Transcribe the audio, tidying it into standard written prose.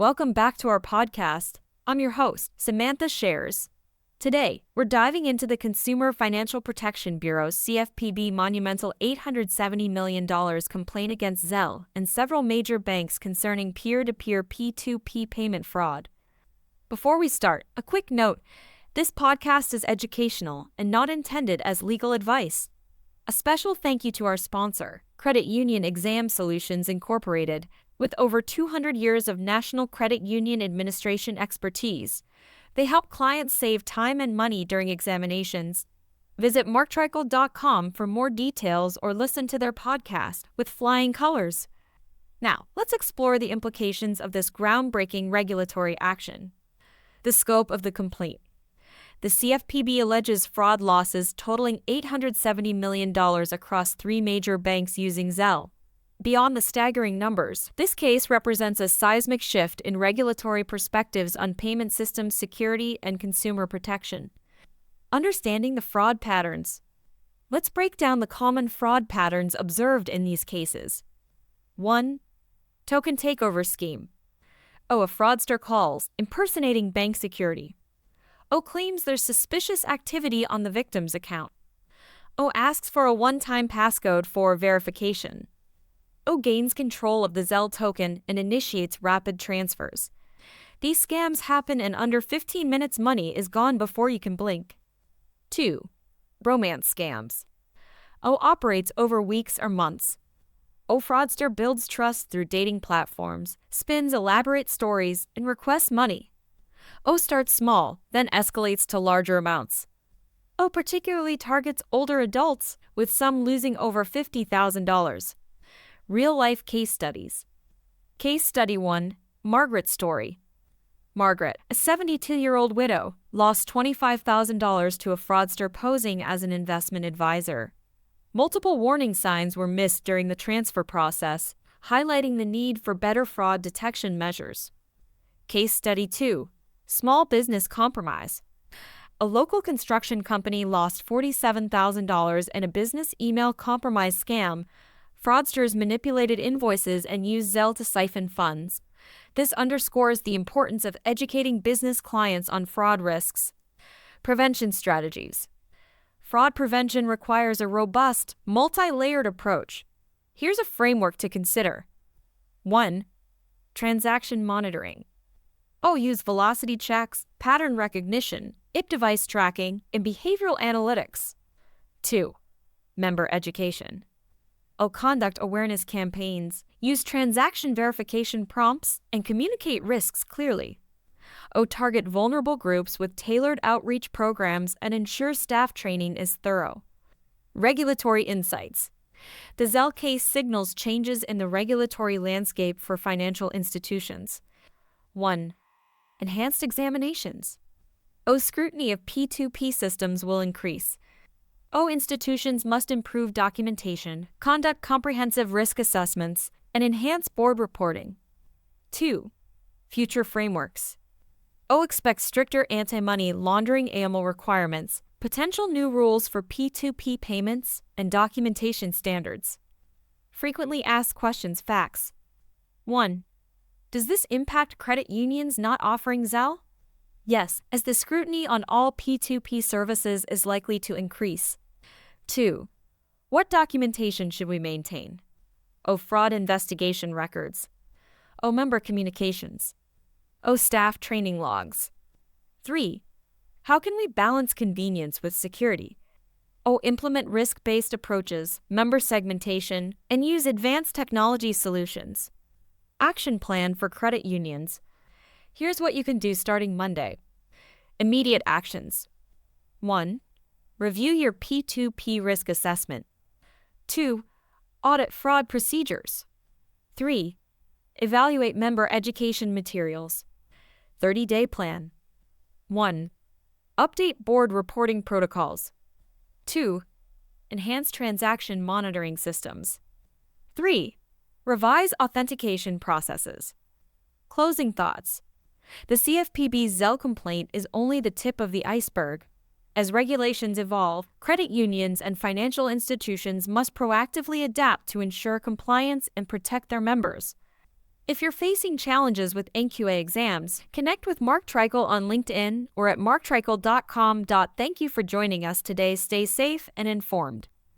Welcome back to our podcast. I'm your host, Samantha Shares. Today, we're diving into the Consumer Financial Protection Bureau's CFPB monumental $870 million complaint against Zelle and several major banks concerning peer-to-peer P2P payment fraud. Before we start, a quick note. This podcast is educational and not intended as legal advice. A special thank you to our sponsor, Credit Union Exam Solutions Incorporated, with over 200 years of National Credit Union Administration expertise. They help clients save time and money during examinations. Visit marktrickle.com for more details or listen to their podcast, With Flying Colors. Now, let's explore the implications of this groundbreaking regulatory action. The scope of the complaint. The CFPB alleges fraud losses totaling $870 million across three major banks using Zelle. Beyond the staggering numbers, this case represents a seismic shift in regulatory perspectives on payment systems security and consumer protection. Understanding the fraud patterns. Let's break down the common fraud patterns observed in these cases. 1. Token takeover scheme. A fraudster calls, impersonating bank security. Claims there's suspicious activity on the victim's account. Asks for a one-time passcode for verification. Gains control of the Zelle token and initiates rapid transfers. These scams happen and under 15 minutes money is gone before you can blink. 2. Romance scams. Operates over weeks or months. Fraudster builds trust through dating platforms, spins elaborate stories, and requests money. Starts small, then escalates to larger amounts. Particularly targets older adults, with some losing over $50,000. Real-life case studies. Case Study 1, Margaret's story. Margaret, a 72-year-old widow, lost $25,000 to a fraudster posing as an investment advisor. Multiple warning signs were missed during the transfer process, highlighting the need for better fraud detection measures. Case Study 2, Small Business Compromise. A local construction company lost $47,000 in a business email compromise scam. Fraudsters manipulated invoices and used Zelle to siphon funds. This underscores the importance of educating business clients on fraud risks. Prevention strategies. Fraud prevention requires a robust, multi-layered approach. Here's a framework to consider. 1. Transaction monitoring. Use velocity checks, pattern recognition, IP device tracking, and behavioral analytics. 2. Member education. Conduct awareness campaigns, use transaction verification prompts, and communicate risks clearly. Target vulnerable groups with tailored outreach programs and ensure staff training is thorough. Regulatory insights. The Zelle case signals changes in the regulatory landscape for financial institutions. 1. Enhanced examinations. Scrutiny of P2P systems will increase. Institutions must improve documentation, conduct comprehensive risk assessments, and enhance board reporting. 2. Future frameworks. Expect stricter anti-money laundering AML requirements, potential new rules for P2P payments, and documentation standards. Frequently asked questions facts. 1. Does this impact credit unions not offering Zelle? Yes, as the scrutiny on all P2P services is likely to increase. 2. What documentation should we maintain? Fraud investigation records. Member communications. Staff training logs. 3. How can we balance convenience with security? Implement risk-based approaches, member segmentation, and use advanced technology solutions. Action plan for credit unions. Here's what you can do starting Monday. Immediate actions. 1. Review your P2P risk assessment. 2. Audit fraud procedures. 3. Evaluate member education materials. 30-day plan. 1. Update board reporting protocols. 2. Enhance transaction monitoring systems. 3. Revise authentication processes. Closing thoughts. The CFPB's Zelle complaint is only the tip of the iceberg. As regulations evolve, credit unions and financial institutions must proactively adapt to ensure compliance and protect their members. If you're facing challenges with NQA exams, connect with Mark Treichel on LinkedIn or at marktreichel.com. Thank you for joining us today. Stay safe and informed.